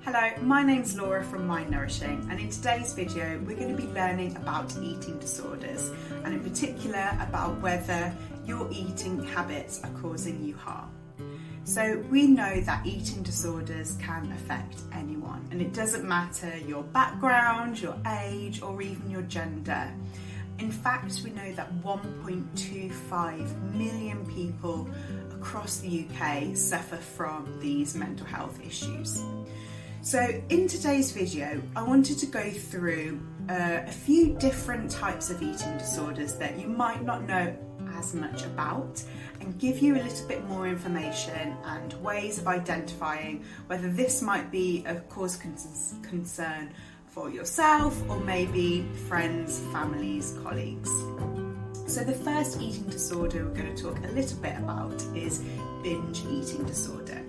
Hello, my name's Laura from Mind Nourishing, and in today's video we're going to be learning about eating disorders, and in particular about whether your eating habits are causing you harm. So we know that eating disorders can affect anyone, and it doesn't matter your background, your age, or even your gender. In fact, we know that 1.25 million people across the UK suffer from these mental health issues. So in today's video, I wanted to go through a few different types of eating disorders that you might not know as much about, and give you a little bit more information and ways of identifying whether this might be a cause concern for yourself or maybe friends, families, colleagues. So the first eating disorder we're going to talk a little bit about is binge eating disorder.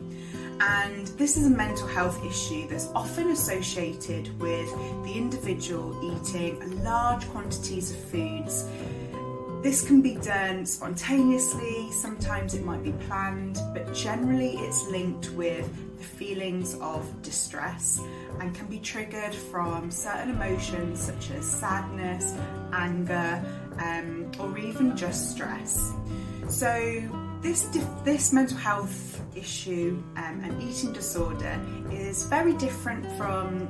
And this is a mental health issue that's often associated with the individual eating large quantities of foods. This can be done spontaneously, sometimes it might be planned, but generally it's linked with the feelings of distress and can be triggered from certain emotions such as sadness, anger, or even just stress. So this mental health issue and eating disorder is very different from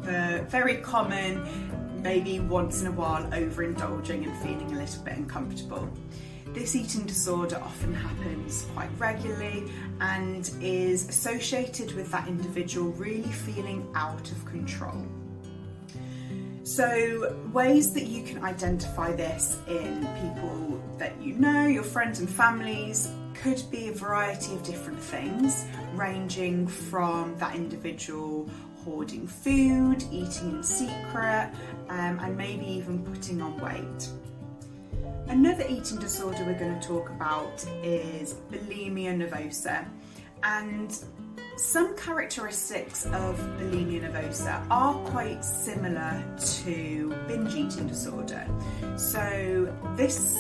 the very common maybe once in a while overindulging and feeling a little bit uncomfortable. This eating disorder often happens quite regularly and is associated with that individual really feeling out of control. So ways that you can identify this in people that you know, your friends and families, could be a variety of different things, ranging from that individual hoarding food, eating in secret, and maybe even putting on weight. Another eating disorder we're going to talk about is bulimia nervosa, and some characteristics of bulimia nervosa are quite similar to binge eating disorder. So this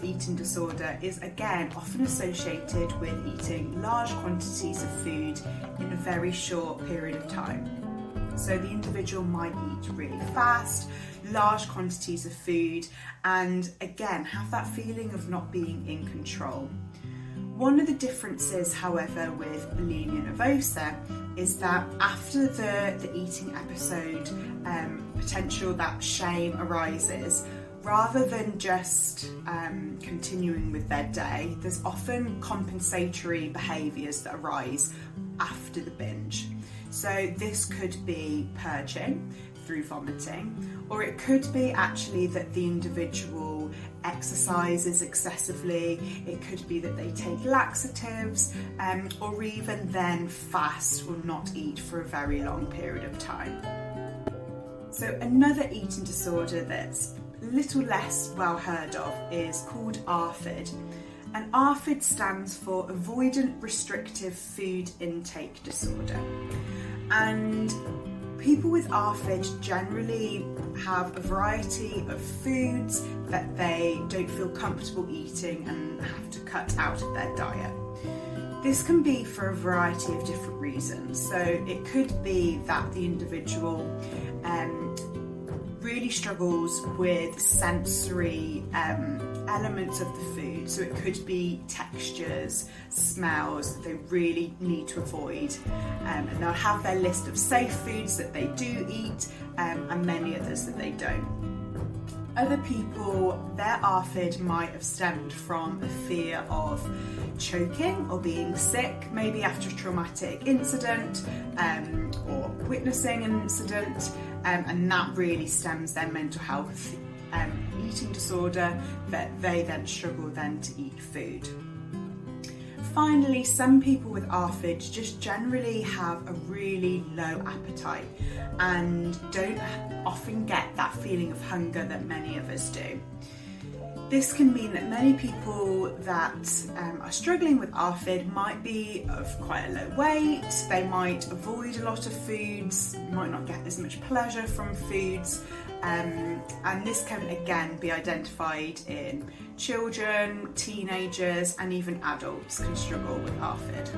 eating disorder is again often associated with eating large quantities of food in a very short period of time. So the individual might eat really fast, large quantities of food, and again have that feeling of not being in control. One of the differences, however, with bulimia nervosa is that after the eating episode, potential that shame arises. Rather than just continuing with their day, there's often compensatory behaviours that arise after the binge. So this could be purging through vomiting, or it could be actually that the individual exercises excessively. It could be that they take laxatives, or even then fast or not eat for a very long period of time. So another eating disorder that's a little less well heard of is called ARFID. And ARFID stands for Avoidant Restrictive Food Intake Disorder. And people with ARFID generally have a variety of foods that they don't feel comfortable eating and have to cut out of their diet. This can be for a variety of different reasons. So it could be that the individual really struggles with sensory elements of the food. So it could be textures, smells that they really need to avoid, and they'll have their list of safe foods that they do eat, and many others that they don't. Other people, their ARFID might have stemmed from a fear of choking or being sick, maybe after a traumatic incident, or witnessing an incident, and that really stems their mental health eating disorder, that they then struggle then to eat food. Finally, some people with ARFID just generally have a really low appetite and don't often get that feeling of hunger that many of us do. This can mean that many people that are struggling with ARFID might be of quite a low weight, they might avoid a lot of foods, might not get as much pleasure from foods, and this can again be identified in children, teenagers, and even adults can struggle with ARFID.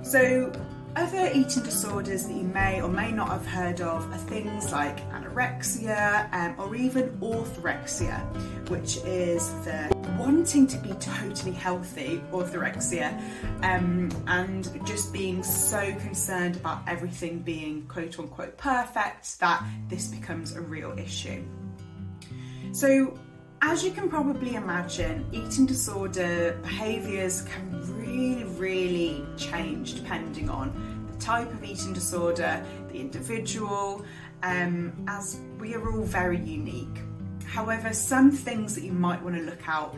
So Other eating disorders that you may or may not have heard of are things like anorexia or even orthorexia, which is the wanting to be totally healthy orthorexia, and just being so concerned about everything being quote unquote perfect that this becomes a real issue. So as you can probably imagine, eating disorder behaviours can really change depending on the type of eating disorder, the individual, as we are all very unique. However, some things that you might want to look out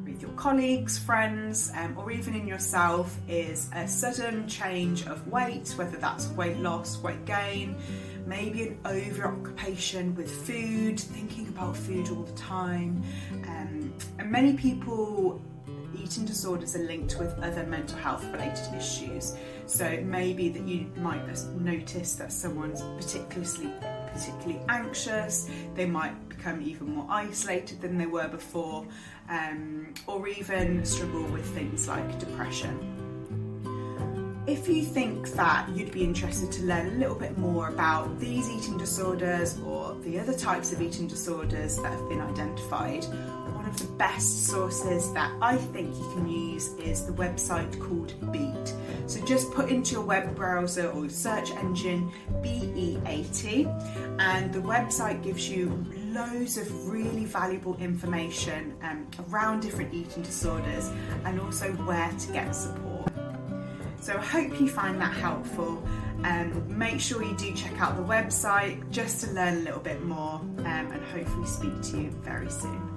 with your colleagues, friends, or even in yourself is a sudden change of weight, whether that's weight loss, weight gain, maybe an over-occupation with food, thinking about food all the time. And many people, eating disorders are linked with other mental health related issues. So it may be that you might notice that someone's particularly anxious, they might become even more isolated than they were before, or even struggle with things like depression. If you think that you'd be interested to learn a little bit more about these eating disorders or the other types of eating disorders that have been identified, one of the best sources that I think you can use is the website called Beat. So just put into your web browser or search engine BEAT, and the website gives you loads of really valuable information around different eating disorders and also where to get support. So I hope you find that helpful. Make sure you do check out the website just to learn a little bit more, and hopefully speak to you very soon.